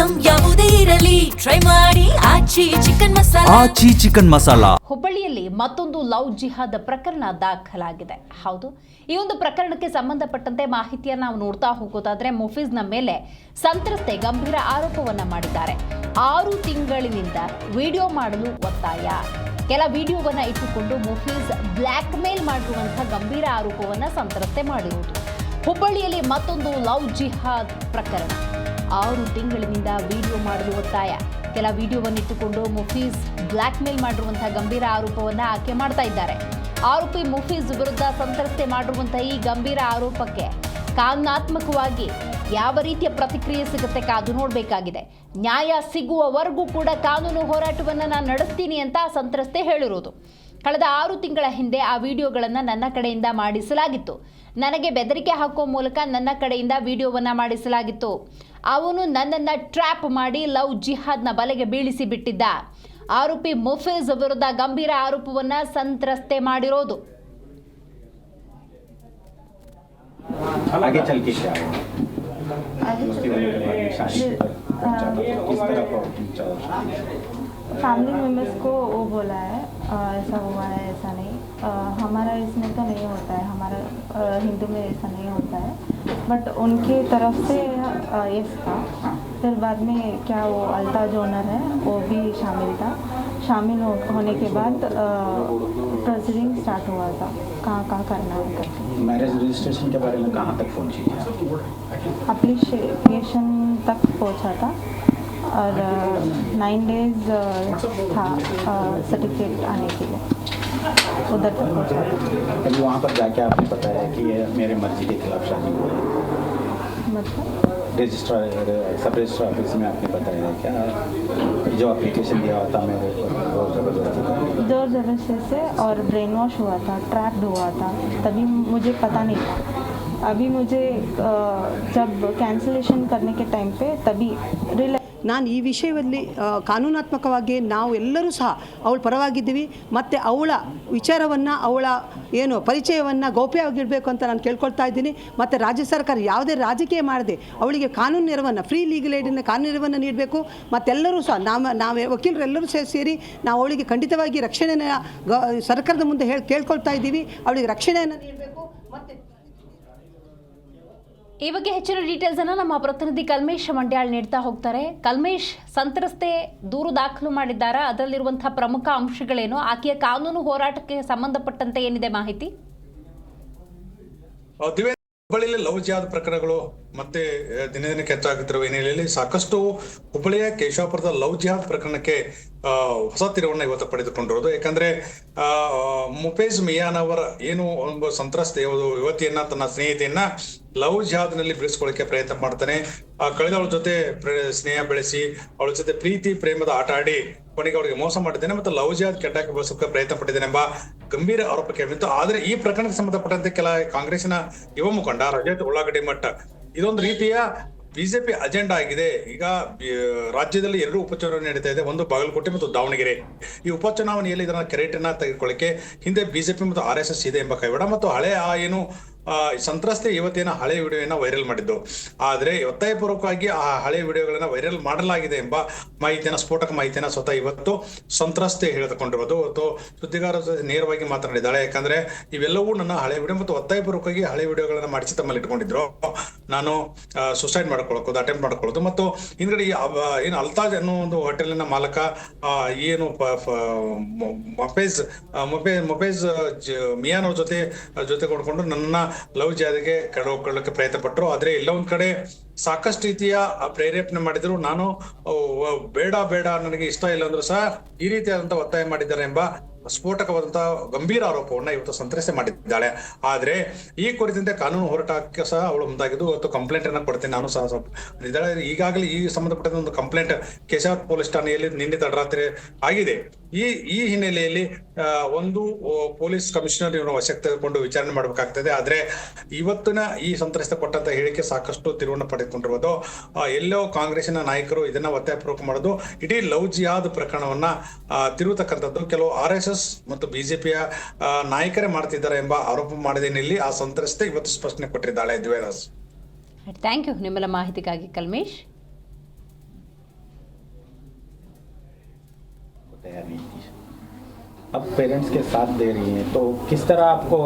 Item ಯಾವುದೇ ಇರಲಿ try ಮಾಡಿ ಆಚಿ ಚಿಕನ್ ಮಸಾಲಾ. ಹುಬ್ಬಳ್ಳಿಯಲ್ಲಿ ಮತ್ತೊಂದು ಲವ್ ಜಿಹಾದ್ ಪ್ರಕರಣ ದಾಖಲಾಗಿದೆ. ಹೌದು, ಈ ಒಂದು ಪ್ರಕರಣಕ್ಕೆ ಸಂಬಂಧಪಟ್ಟಂತೆ ಮಾಹಿತಿಯನ್ನು ನಾವು ನೋಡ್ತಾ ಹೋಗೋದಾದ್ರೆ ಮುಫೀಜ್ನ ಮೇಲೆ ಸಂತ್ರಸ್ತೆ ಗಂಭೀರ ಆರೋಪವನ್ನ ಮಾಡಿದ್ದಾರೆ. 6 ತಿಂಗಳಿನಿಂದ ವಿಡಿಯೋ ಮಾಡಲು ಒತ್ತಾಯ. ಕೆಲ ವಿಡಿಯೋವನ್ನ ಇಟ್ಟುಕೊಂಡು ಮುಫೀಜ್ ಬ್ಲ್ಯಾಕ್ ಮೇಲ್ ಮಾಡಿರುವಂತಹ ಗಂಭೀರ ಆರೋಪವನ್ನ ಸಂತ್ರಸ್ತೆ ಮಾಡಿರುವುದು. ಹುಬ್ಬಳ್ಳಿಯಲ್ಲಿ ಮತ್ತೊಂದು ಲವ್ ಜಿಹಾದ್ ಪ್ರಕರಣ. 6 ತಿಂಗಳಿನಿಂದ ವಿಡಿಯೋ ಮಾಡಲು ಒತ್ತಾಯ. ಕೆಲ ವಿಡಿಯೋವನ್ನಿಟ್ಟುಕೊಂಡು ಮುಫೀಜ್ ಬ್ಲ್ಯಾಕ್ ಮೇಲ್ ಮಾಡಿರುವಂತಹ ಗಂಭೀರ ಆರೋಪವನ್ನ ಆಕೆ ಮಾಡ್ತಾ ಇದ್ದಾರೆ. ಆರೋಪಿ ಮುಫೀಜ್ ವಿರುದ್ಧ ಸಂತ್ರಸ್ತೆ ಮಾಡಿರುವಂತಹ ಈ ಗಂಭೀರ ಆರೋಪಕ್ಕೆ ಕಾನೂನಾತ್ಮಕವಾಗಿ ಯಾವ ರೀತಿಯ ಪ್ರತಿಕ್ರಿಯೆ ಸಿಗುತ್ತೆ ಕಾದು ನೋಡಬೇಕಾಗಿದೆ. ನ್ಯಾಯ ಸಿಗುವವರೆಗೂ ಕೂಡ ಕಾನೂನು ಹೋರಾಟವನ್ನು ನಾನು ನಡೆಸ್ತೀನಿ ಅಂತ ಸಂತ್ರಸ್ತೆ ಹೇಳಿರೋದು. ಕಳೆದ 6 ತಿಂಗಳ ಹಿಂದೆ ಆ ವಿಡಿಯೋಗಳನ್ನು ನನ್ನ ಕಡೆಯಿಂದ ಮಾಡಿಸಲಾಗಿತ್ತು. ನನಗೆ ಬೆದರಿಕೆ ಹಾಕುವ ಮೂಲಕ ನನ್ನ ಕಡೆಯಿಂದ ವಿಡಿಯೋವನ್ನು ಮಾಡಿಸಲಾಗಿತ್ತು. ಅವನು ನನ್ನನ್ನು ಟ್ರ್ಯಾಪ್ ಮಾಡಿ ಲವ್ ಜಿಹಾದ್ನ ಬಲೆಗೆ ಬೀಳಿಸಿ ಬಿಟ್ಟಿದ್ದ. ಆರೋಪಿ ಮುಫೀಜ್ ವಿರುದ್ಧ ಗಂಭೀರ ಆರೋಪವನ್ನು ಸಂತ್ರಸ್ತೆ ಮಾಡಿರೋದು. फैमिली मेम्बर्स को वो बोला है ऐसा हुआ है, ऐसा नहीं, हमारा इसमें तो नहीं होता है, हमारा हिंदू में ऐसा नहीं होता है, बट उनकी तरफ से यस था. फिर बाद में क्या वो अल्ताज ओनर है वो भी शामिल था. शामिल होने के बाद प्रोसीडिंग स्टार्ट हुआ था कहाँ करना है करके. मैरिज रजिस्ट्रेशन के बारे में कहाँ तक पहुँची? एप्लीकेशन तक पहुँचा था और 9 डेज था सर्टिफिकेट आने के लिए, उधर तक पहुँचा था. कभी वहाँ पर जाके आपने बताया कि ये मेरे मर्जी के खिलाफ शादी हो रही है? मतलब रजिस्ट्रार सब रजिस्ट्रार ऑफिस में आपने बताया क्या जो एप्लीकेशन दिया था मेरे जोर जबरदस्ती से और ब्रेन वॉश हुआ था, ट्रैप्ड हुआ था, तभी मुझे पता नहीं था. अभी मुझे जब कैंसलेशन करने के टाइम पे तभी ನಾನು ಈ ವಿಷಯದಲ್ಲಿ ಕಾನೂನಾತ್ಮಕವಾಗಿ ನಾವು ಎಲ್ಲರೂ ಸಹ ಅವಳ ಪರವಾಗಿದ್ದೀವಿ. ಮತ್ತು ಅವಳ ವಿಚಾರವನ್ನು ಅವಳ ಏನು ಪರಿಚಯವನ್ನು ಗೌಪ್ಯವಾಗಿಡಬೇಕು ಅಂತ ನಾನು ಕೇಳ್ಕೊಳ್ತಾ ಇದ್ದೀನಿ. ಮತ್ತು ರಾಜ್ಯ ಸರ್ಕಾರ ಯಾವುದೇ ರಾಜಕೀಯ ಮಾಡದೆ ಅವಳಿಗೆ ಕಾನೂನು ನೆರವನ್ನು ಫ್ರೀ ಲೀಗಲ್ ಏಡಿನ ಕಾನೂನು ನೆರವನ್ನು ನೀಡಬೇಕು. ಮತ್ತೆಲ್ಲರೂ ಸಹ ನಾವೇ ವಕೀಲರೆಲ್ಲರೂ ಸೇರಿ ನಾವು ಅವಳಿಗೆ ಖಂಡಿತವಾಗಿ ರಕ್ಷಣೆಯನ್ನು ಸರ್ಕಾರದ ಮುಂದೆ ಕೇಳ್ಕೊಳ್ತಾ ಇದ್ದೀವಿ. ಅವಳಿಗೆ ರಕ್ಷಣೆಯನ್ನು ನೀಡಬೇಕು. ಮತ್ತು ಈ ಬಗ್ಗೆ ಹೆಚ್ಚಿನ ಡೀಟೇಲ್ಸ್ ಅನ್ನು ನಮ್ಮ ಪ್ರತಿನಿಧಿ ಕಲ್ಮೇಶ್ ಮಂಡ್ಯಾಳ್ ನೀಡ್ತಾ ಹೋಗ್ತಾರೆ. ಕಲ್ಮೇಶ್, ಸಂತ್ರಸ್ತೆ ದೂರು ದಾಖಲು ಮಾಡಿದ್ದಾರೆ, ಅದರಲ್ಲಿರುವಂತಹ ಪ್ರಮುಖ ಅಂಶಗಳೇನು, ಆಕೆಯ ಕಾನೂನು ಹೋರಾಟಕ್ಕೆ ಸಂಬಂಧಪಟ್ಟಂತೆ ಏನಿದೆ ಮಾಹಿತಿ? ಹುಬ್ಬಳ್ಳಿಯಲ್ಲಿ ಲವ್ ಜಿಹಾದ್ ಪ್ರಕರಣಗಳು ಮತ್ತೆ ದಿನ ದಿನಕ್ಕೆ ಹೆಚ್ಚಾಗುತ್ತಿರುವ ಹಿನ್ನೆಲೆಯಲ್ಲಿ ಸಾಕಷ್ಟು ಹುಬ್ಬಳ್ಳಿಯ ಕೇಶವಾಪುರದ ಲವ್ ಜಿಹಾದ್ ಪ್ರಕರಣಕ್ಕೆ ಹೊಸ ತಿರುವನ್ನ ಇವತ್ತು ಪಡೆದುಕೊಂಡಿರೋದು. ಯಾಕಂದ್ರೆ ಮುಫೀಜ್ ಮಿಯಾನ್ ಅವರ ಏನು ಒಂದು ಸಂತ್ರಸ್ತೆ ಯುವತಿಯನ್ನ ತನ್ನ ಸ್ನೇಹಿತೆಯನ್ನ ಲವ್ ಜಿಹಾದ್ ನಲ್ಲಿ ಬೆಳೆಸ್ಕೊಳ್ಳಿಕ್ಕೆ ಪ್ರಯತ್ನ ಮಾಡ್ತಾನೆ. ಕಳೆದವಳ ಜೊತೆ ಸ್ನೇಹ ಬೆಳೆಸಿ ಅವಳ ಜೊತೆ ಪ್ರೀತಿ ಪ್ರೇಮದ ಆಟ ಆಡಿ ಕೊನೆಗೆ ಅವಳಿಗೆ ಮೋಸ ಮಾಡಿದ್ದೇನೆ ಮತ್ತು ಲವ್ ಜಿಹಾದ್ ಕೆಟ್ಟಾಕಿ ಬಳಸೋಕೆ ಪ್ರಯತ್ನ ಪಟ್ಟಿದ್ದೇನೆ ಎಂಬ ಗಂಭೀರ ಆರೋಪಕ್ಕೆ ಬಿತ್ತು. ಆದ್ರೆ ಈ ಪ್ರಕರಣಕ್ಕೆ ಸಂಬಂಧಪಟ್ಟಂತೆ ಕೆಲ ಕಾಂಗ್ರೆಸ್ಸಿನ ಯುವ ಮುಖಂಡ ರಜತ್ ಉಳ್ಳಾಗಡ್ಡಿ ಮಠ ಇದೊಂದು ರೀತಿಯ ಬಿಜೆಪಿ ಅಜೆಂಡಾ ಆಗಿದೆ. ಈಗ ರಾಜ್ಯದಲ್ಲಿ 2 ಉಪಚುನಾವಣೆ ನಡೀತಾ ಇದೆ, ಒಂದು ಬಾಗಲಕೋಟೆ ಮತ್ತು ದಾವಣಗೆರೆ. ಈ ಉಪಚುನಾವಣೆಯಲ್ಲಿ ಇದನ್ನ ಕೆರೆಟನ್ನ ತೆಗೆದುಕೊಳ್ಳಿಕ್ಕೆ ಹಿಂದೆ ಬಿಜೆಪಿ ಮತ್ತು RSS ಇದೆ ಎಂಬ ಕೈವಾಡ ಮತ್ತು ಹಳೆ ಏನು ಸಂತ್ರಸ್ತೆ ಯುವತಿಯನ್ನ ಹಳೆ ವಿಡಿಯೋನ ವೈರಲ್ ಮಾಡಿದ್ದು. ಆದ್ರೆ ಒತ್ತಾಯಪೂರ್ವಕವಾಗಿ ಆ ಹಳೆ ವಿಡಿಯೋಗಳನ್ನ ವೈರಲ್ ಮಾಡಲಾಗಿದೆ ಎಂಬ ಮಾಹಿತಿಯನ್ನ, ಸ್ಫೋಟಕ ಮಾಹಿತಿಯನ್ನ ಸ್ವತಃ ಇವತ್ತು ಸಂತ್ರಸ್ತೆ ಹೇಳಿದುಕೊಂಡಿರೋದು. ಅಥವಾ ಸುದ್ದಿಗಾರರ ಜೊತೆ ನೇರವಾಗಿ ಮಾತನಾಡಿದ್ದಾಳೆ. ಯಾಕಂದ್ರೆ ಇವೆಲ್ಲವೂ ನನ್ನ ಹಳೆ ವಿಡಿಯೋ ಮತ್ತು ಒತ್ತಾಯಪೂರ್ವಕವಾಗಿ ಹಳೆ ವಿಡಿಯೋಗಳನ್ನ ಮಾಡಿಸಿ ತಮ್ಮಲ್ಲಿ ಇಟ್ಕೊಂಡಿದ್ರು. ನಾನು ಸುಸೈಡ್ ಮಾಡ್ಕೊಳ್ಳೋದು, ಅಟೆಂಪ್ಟ್ ಮಾಡ್ಕೊಳ್ಳೋದು ಮತ್ತು ಹಿಂದ್ಗಡೆ ಏನು ಅಲ್ತಾಜ್ ಅನ್ನೋ ಒಂದು ಹೋಟೆಲಿನ ಮಾಲಕ ಏನು ಮುಫೀಜ್ ಮಿಯಾನ್ ಅವ್ರ ಜೊತೆಗೊಂಡ್ಕೊಂಡು ನನ್ನ ಲವ್ ಜಿಹಾದ್ಗೆ ಕಳೆದುಕೊಳ್ಳಕ್ಕೆ ಪ್ರಯತ್ನ ಪಟ್ಟರು. ಆದ್ರೆ ಎಲ್ಲ ಒಂದ್ ಕಡೆ ಸಾಕಷ್ಟು ರೀತಿಯ ಪ್ರೇರೇಪಣೆ ಮಾಡಿದ್ರು. ನಾನು ಬೇಡ ನನಗೆ ಇಷ್ಟ ಇಲ್ಲ ಅಂದ್ರೂ ಸಹ ಈ ರೀತಿಯಾದಂತಹ ಒತ್ತಾಯ ಮಾಡಿದ್ದಾರೆ ಎಂಬ ಸ್ಫೋಟಕವಾದಂತಹ ಗಂಭೀರ ಆರೋಪವನ್ನ ಇವತ್ತು ಸಂತ್ರಸ್ತೆ ಮಾಡಿದ್ದಾಳೆ. ಆದ್ರೆ ಈ ಕುರಿತಂತೆ ಕಾನೂನು ಹೋರಾಟಕ್ಕೆ ಸಹ ಅವಳು ಮುಂದಾಗಿದ್ದು ಇವತ್ತು ಕಂಪ್ಲೇಂಟ್ ಅನ್ನ ಕೊಡ್ತೇನೆ ನಾನು ಸಹ ಇದ್ದಾಳೆ. ಈಗಾಗಲೇ ಈ ಸಂಬಂಧಪಟ್ಟ ಒಂದು ಕಂಪ್ಲೇಂಟ್ ಕೇಶವಾಪುರ ಪೊಲೀಸ್ ಠಾಣೆಯಲ್ಲಿ ನಿನ್ನೆ ತಡರಾತ್ರಿ ಆಗಿದೆ. ಈ ಹಿನ್ನೆಲೆಯಲ್ಲಿ ಒಂದು ಪೊಲೀಸ್ ಕಮಿಷನರ್ ಇವರ ವಶಕ್ಕೆ ತೆಗೆದುಕೊಂಡು ವಿಚಾರಣೆ ಮಾಡಬೇಕಾಗ್ತದೆ. ಆದ್ರೆ ಇವತ್ತಿನ ಈ ಸಂತ್ರಸ್ತೆ ಕೊಟ್ಟಂತ ಹೇಳಿಕೆ ಸಾಕಷ್ಟು ತಿರುವನ್ನ ಪಡೆದುಕೊಂಡಿರುವುದು. ಎಲ್ಲೋ ಕಾಂಗ್ರೆಸ್ಸಿನ ನಾಯಕರು ಇದನ್ನ ಒತ್ತಾಯಪೂರ್ವಕ ಮಾಡೋದು, ಇಡೀ ಲವ್ ಜಿಹಾದ್ ಪ್ರಕರಣವನ್ನ ತಿರುವತಕ್ಕಂಥದ್ದು ಕೆಲವು RSS ಮತ್ತು ಬಿಜೆಪಿಯ ನಾಯಕರೇ ಮಾಡ್ತಿದ್ದಾರೆ ಎಂಬ ಆರೋಪ ಮಾಡಿದೇನಲ್ಲಿ ಆ ಸಂತ್ರಸ್ತೆ ಇವತ್ತು ಸ್ಪಷ್ಟನೆ ಕೊಟ್ಟಿದ್ದಾಳೆ. ದಿವ್ಯದಾಸ್, ಥ್ಯಾಂಕ್ ಯು ನಿಮ್ಮೆಲ್ಲ ಮಾಹಿತಿಗಾಗಿ ಕಲ್ಮೇಶ್. तैयार नहीं थी, अब पेरेंट्स के साथ दे रही हैं, तो किस तरह आपको